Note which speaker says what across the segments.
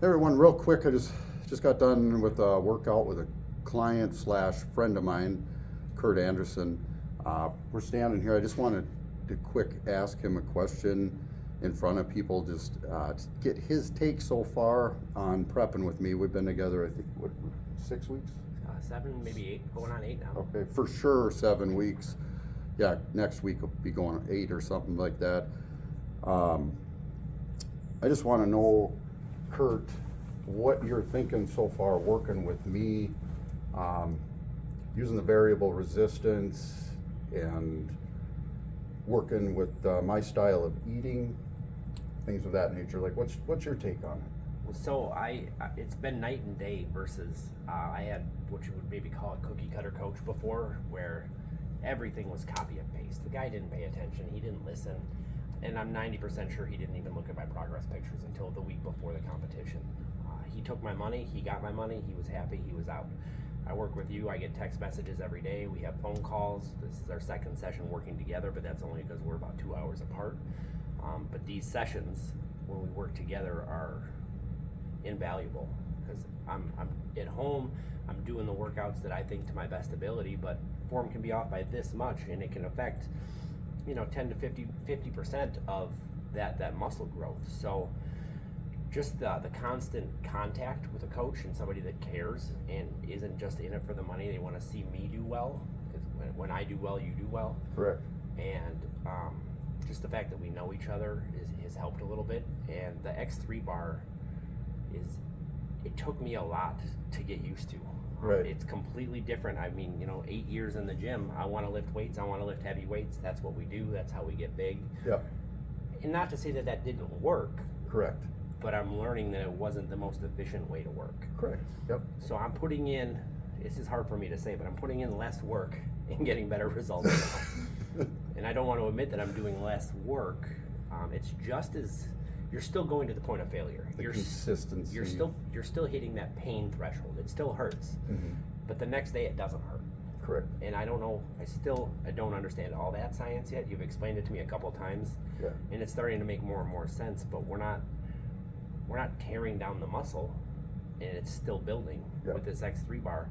Speaker 1: Everyone, real quick, I just got done with a workout with a client slash friend of mine, Kurt Anderson. We're standing here. I just wanted to quick ask him a question in front of people, just to get his take so far on prepping with me. We've been together, I think, what, 6 weeks?
Speaker 2: 7, maybe 8, going on 8 now.
Speaker 1: Okay, for sure 7 weeks. Yeah, next week will be going on 8 or something like that. I just want to know, Kurt, what you're thinking so far working with me, using the variable resistance and working with my style of eating, things of that nature. Like, what's your take on it?
Speaker 2: So it's been night and day versus I had what you would maybe call a cookie cutter coach before, where everything was copy and paste. The guy didn't pay attention, he didn't listen, and I'm 90% sure he didn't even look at my progress pictures until the week before the competition. He took my money, he got my money, he was happy, he was out. I work with you, I get text messages every day, we have phone calls. This is our second session working together, but that's only because we're about 2 hours apart. But these sessions, when we work together, are invaluable, because I'm at home, I'm doing the workouts that I think to my best ability, but form can be off by this much, and it can affect 10 to 50% of that muscle growth. So just the constant contact with a coach and somebody that cares and isn't just in it for the money. They want to see me do well, because when I do well, you do well.
Speaker 1: Correct.
Speaker 2: And just the fact that we know each other has helped a little bit. And the X3 bar it took me a lot to get used to.
Speaker 1: Right.
Speaker 2: It's completely different. I mean, 8 years in the gym, I want to lift weights, I want to lift heavy weights. That's what we do. That's how we get big.
Speaker 1: Yeah.
Speaker 2: And not to say that didn't work.
Speaker 1: Correct.
Speaker 2: But I'm learning that it wasn't the most efficient way to work.
Speaker 1: Correct. Yep.
Speaker 2: So I'm putting in, this is hard for me to say, but I'm putting in less work and getting better results now. And I don't want to admit that I'm doing less work. It's just as, you're still going to the point of failure.
Speaker 1: The consistency.
Speaker 2: You're still hitting that pain threshold. It still hurts.
Speaker 1: Mm-hmm.
Speaker 2: But the next day it doesn't hurt.
Speaker 1: Correct.
Speaker 2: And I don't know, I don't understand all that science yet. You've explained it to me a couple times.
Speaker 1: Yeah.
Speaker 2: And it's starting to make more and more sense, but we're not tearing down the muscle, and it's still building.
Speaker 1: Yeah.
Speaker 2: With this X3 bar.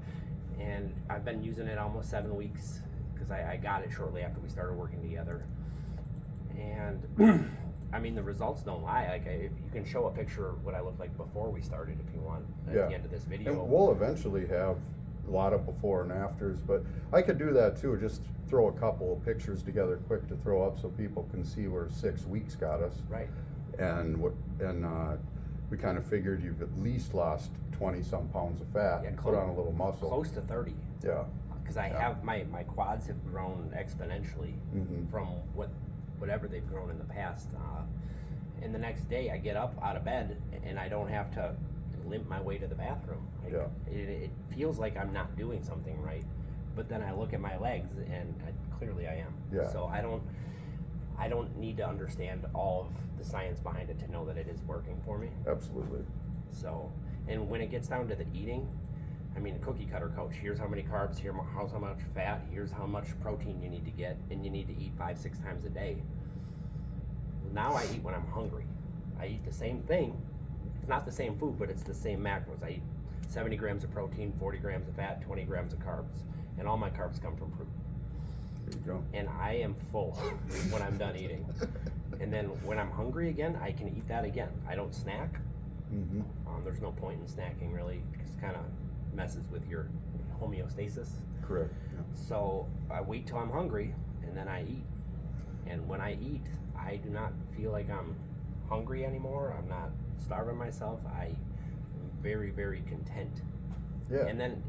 Speaker 2: And I've been using it almost 7 weeks, because I got it shortly after we started working together. And I mean, the results don't lie. Like, you can show a picture of what I looked like before we started if you want at the end of this video.
Speaker 1: And we'll eventually have a lot of before and afters, but I could do that too. Just throw a couple of pictures together quick to throw up so people can see where 6 weeks got us.
Speaker 2: Right.
Speaker 1: And we kind of figured you've at least lost 20 some pounds of fat and put on a little muscle.
Speaker 2: Close to 30.
Speaker 1: Yeah.
Speaker 2: Because I have my quads have grown exponentially from whatever they've grown in the past. And the next day I get up out of bed and I don't have to limp my way to the bathroom. It feels like I'm not doing something right, but then I look at my legs and clearly I am.
Speaker 1: Yeah.
Speaker 2: So I don't need to understand all of the science behind it to know that it is working for me.
Speaker 1: Absolutely.
Speaker 2: So, and when it gets down to the eating, I mean, a cookie cutter coach, here's how many carbs, here's how much fat, here's how much protein you need to get, and you need to eat 5-6 times a day. Now I eat when I'm hungry. I eat the same thing. It's not the same food, but it's the same macros. I eat 70 grams of protein, 40 grams of fat, 20 grams of carbs, and all my carbs come from fruit.
Speaker 1: There you go.
Speaker 2: And I am full when I'm done eating. And then when I'm hungry again, I can eat that again. I don't snack.
Speaker 1: Mm-hmm.
Speaker 2: There's no point in snacking, really. It just kind of messes with your homeostasis.
Speaker 1: Correct. Yeah.
Speaker 2: So I wait till I'm hungry, and then I eat. And when I eat, I do not feel like I'm hungry anymore. I'm not starving myself. I'm very, very content.
Speaker 1: Yeah.
Speaker 2: And then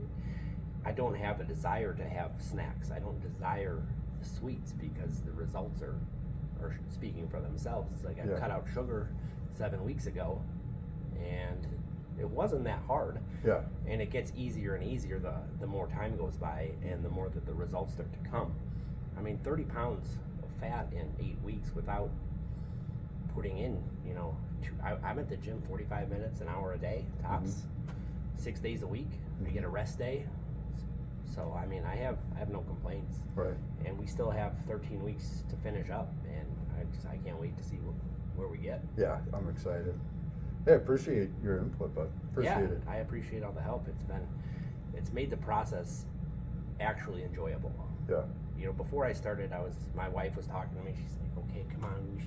Speaker 2: I don't have a desire to have snacks. I don't desire the sweets, because the results are speaking for themselves. It's like I cut out sugar 7 weeks ago, and it wasn't that hard.
Speaker 1: Yeah.
Speaker 2: And it gets easier and easier the more time goes by and the more that the results start to come. I mean, 30 pounds of fat in 8 weeks without putting in, I'm at the gym 45 minutes, an hour a day, tops, 6 days a week. I get a rest day. So, I mean, I have no complaints.
Speaker 1: Right.
Speaker 2: And we still have 13 weeks to finish up, and I can't wait to see where we get.
Speaker 1: Yeah, I'm excited. Hey, I appreciate your input, bud. Appreciate
Speaker 2: Yeah,
Speaker 1: it.
Speaker 2: I appreciate all the help. It's made the process actually enjoyable.
Speaker 1: Yeah.
Speaker 2: You know, before I started, my wife was talking to me. She's like, "Okay, come on, you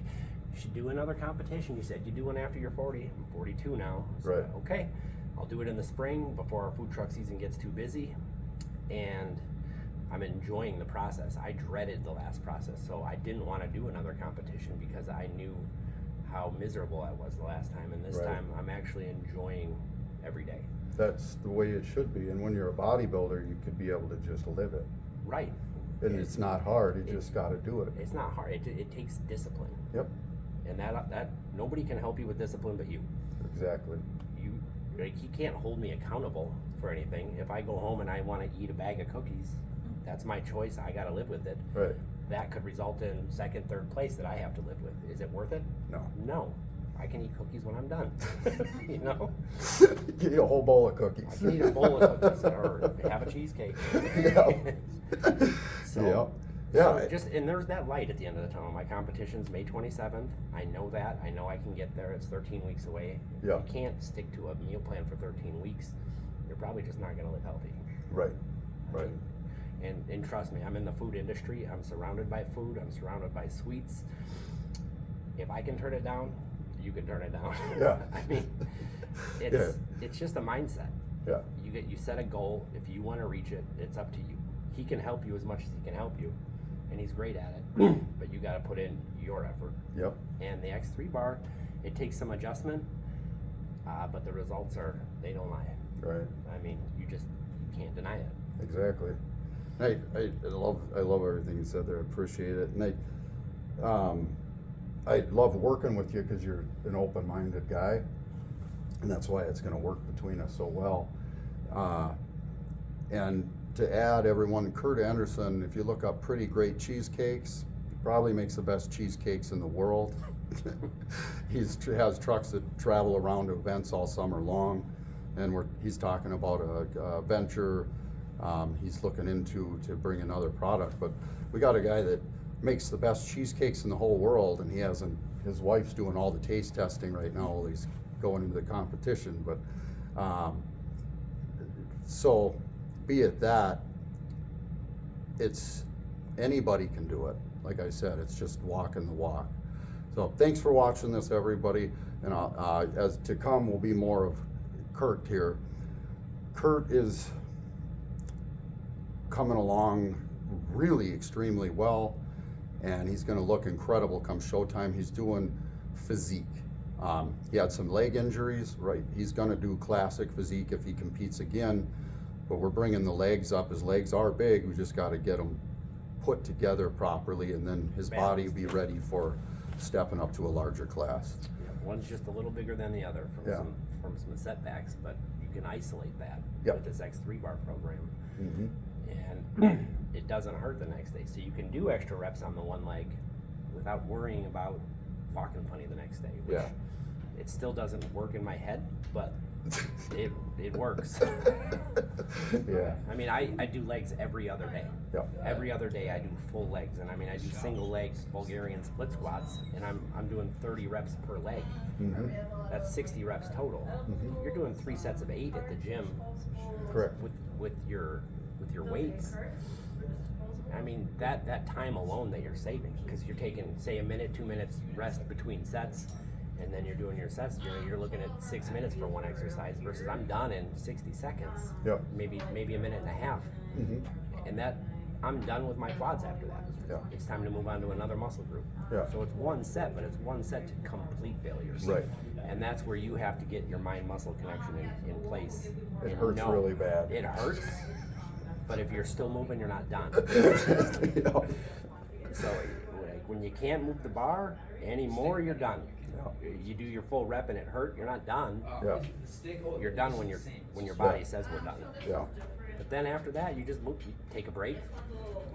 Speaker 2: should do another competition." You said you do one after you're 40. I'm 42 now. So,
Speaker 1: Right.
Speaker 2: okay, I'll do it in the spring before our food truck season gets too busy, and I'm enjoying the process. I dreaded the last process, so I didn't want to do another competition because I knew how miserable I was the last time, and this
Speaker 1: Right.
Speaker 2: time I'm actually enjoying every day.
Speaker 1: That's the way it should be. And when you're a bodybuilder, you could be able to just live it.
Speaker 2: Right.
Speaker 1: And it's not hard. You just got to do it.
Speaker 2: It's not hard. It takes discipline,
Speaker 1: Yep.
Speaker 2: and that nobody can help you with discipline but you.
Speaker 1: Exactly.
Speaker 2: You can't hold me accountable for anything. If I go home and I want to eat a bag of cookies, that's my choice. I got to live with it.
Speaker 1: Right.
Speaker 2: That could result in second, third place that I have to live with. Is it worth it?
Speaker 1: No.
Speaker 2: No. I can eat cookies when I'm done. You know?
Speaker 1: Give you a whole bowl of cookies.
Speaker 2: I can eat a bowl of cookies or have a cheesecake.
Speaker 1: Yeah.
Speaker 2: So,
Speaker 1: Yeah.
Speaker 2: So just, and there's that light at the end of the tunnel. My competition's May 27th. I know that. I know I can get there. It's 13 weeks away.
Speaker 1: Yeah.
Speaker 2: You can't stick to a meal plan for 13 weeks. You're probably just not going to live healthy.
Speaker 1: Right. Right.
Speaker 2: And trust me, I'm in the food industry. I'm surrounded by food. I'm surrounded by sweets. If I can turn it down, you can turn it down.
Speaker 1: Yeah.
Speaker 2: I mean, it's just a mindset.
Speaker 1: Yeah.
Speaker 2: You set a goal. If you want to reach it, it's up to you. He can help you as much as he can help you, and he's great at it. But you got to put in your effort.
Speaker 1: Yep.
Speaker 2: And the X3 bar, it takes some adjustment, but the results they don't lie.
Speaker 1: Right.
Speaker 2: I mean, you can't deny it.
Speaker 1: Exactly. I love everything you said there. I appreciate it, and I love working with you because you're an open-minded guy, and that's why it's going to work between us so well. And to add, everyone, Kurt Anderson, if you look up Pretty Great Cheesecakes, he probably makes the best cheesecakes in the world. He has trucks that travel around to events all summer long, and he's talking about a venture he's looking into to bring another product. But we got a guy that makes the best cheesecakes in the whole world, and his wife's doing all the taste testing right now while he's going into the competition. But so be it that, anybody can do it. Like I said, it's just walking the walk. So thanks for watching this, everybody. And as to come will be more of Kurt here. Kurt is coming along really extremely well, and he's going to look incredible come showtime. He's doing physique. He had some leg injuries, right? He's going to do classic physique if he competes again, but we're bringing the legs up. His legs are big. We just got to get them put together properly, and then his body will be ready for stepping up to a larger class.
Speaker 2: Yeah, one's just a little bigger than the other from some setbacks, but you can isolate that with this X3 bar program.
Speaker 1: Mm-hmm.
Speaker 2: And it doesn't hurt the next day. So you can do extra reps on the one leg without worrying about walking funny the next day, which it still doesn't work in my head, but it works.
Speaker 1: Yeah.
Speaker 2: I mean, I do legs every other day.
Speaker 1: Yeah.
Speaker 2: Every other day I do full legs, and I mean I do single leg Bulgarian split squats, and I'm doing 30 reps per leg.
Speaker 1: Mm-hmm.
Speaker 2: That's 60 reps total.
Speaker 1: Mm-hmm.
Speaker 2: You're doing 3 sets of 8 at the gym.
Speaker 1: Correct.
Speaker 2: With your weights. I mean that time alone that you're saving, because you're taking, say, a minute, 2 minutes rest between sets, and then you're doing your sets. You're looking at 6 minutes for one exercise versus I'm done in 60 seconds.
Speaker 1: Yep.
Speaker 2: Maybe a minute and a half.
Speaker 1: Mm-hmm.
Speaker 2: And that I'm done with my quads after that.
Speaker 1: Yeah.
Speaker 2: It's time to move on to another muscle group.
Speaker 1: Yeah.
Speaker 2: So it's one set, but it's one set to complete failures.
Speaker 1: Right.
Speaker 2: And that's where you have to get your mind-muscle connection in place.
Speaker 1: It
Speaker 2: And
Speaker 1: hurts really bad.
Speaker 2: It hurts, but if you're still moving, you're not done.
Speaker 1: Yeah.
Speaker 2: So like, when you can't move the bar anymore, you're done.
Speaker 1: Yeah.
Speaker 2: You do your full rep and it hurt, you're not done.
Speaker 1: Yeah.
Speaker 2: You're done when your body says we're done.
Speaker 1: Yeah.
Speaker 2: But then after that, you just move. You take a break,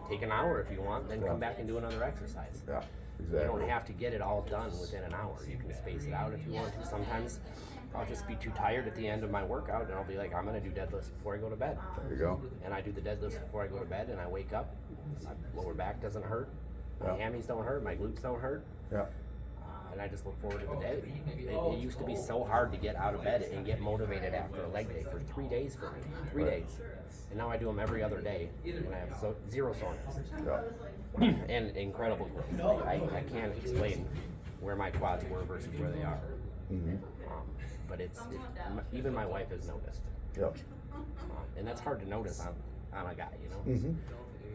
Speaker 2: take an hour if you want, then come back and do another exercise.
Speaker 1: Yeah.
Speaker 2: You
Speaker 1: Exactly.
Speaker 2: don't have to get it all done within an hour. You can space it out if you want to. Sometimes I'll just be too tired at the end of my workout, and I'll be like, I'm going to do deadlifts before I go to bed.
Speaker 1: There you go.
Speaker 2: And I do the deadlifts before I go to bed, and I wake up. My lower back doesn't hurt. My
Speaker 1: Yeah.
Speaker 2: hammies don't hurt. My glutes don't hurt.
Speaker 1: Yeah.
Speaker 2: and I just look forward to the day. It used to be so hard to get out of bed and get motivated after a leg day for 3 days for me, 3
Speaker 1: Right.
Speaker 2: days. And now I do them every other day, and I have zero soreness
Speaker 1: Yeah.
Speaker 2: and incredible growth. I can't explain where my quads were versus where they are.
Speaker 1: Mm-hmm.
Speaker 2: But even my wife has noticed,
Speaker 1: Yep.
Speaker 2: and that's hard to notice on a guy, you know.
Speaker 1: Mm-hmm.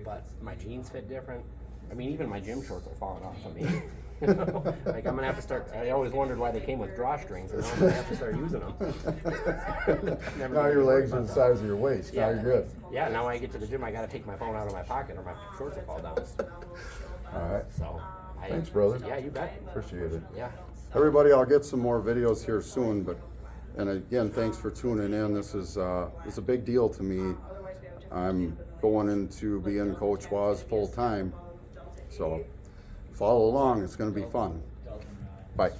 Speaker 2: But my jeans fit different. I mean, even my gym shorts are falling off of me. You know? Like, I'm gonna have to start. I always wondered why they came with drawstrings, and now I'm gonna have to start using them.
Speaker 1: Now your legs are the size of your waist. Now you're good.
Speaker 2: Yeah, now when I get to the gym, I gotta take my phone out of my pocket, or my shorts will fall down.
Speaker 1: All right.
Speaker 2: So,
Speaker 1: Thanks, brother.
Speaker 2: Yeah, you bet.
Speaker 1: Appreciate it.
Speaker 2: Yeah.
Speaker 1: Everybody, I'll get some more videos here soon, but, and again, thanks for tuning in. This is a big deal to me. I'm going into being Coach Waz full time, so follow along. It's going to be fun. Bye.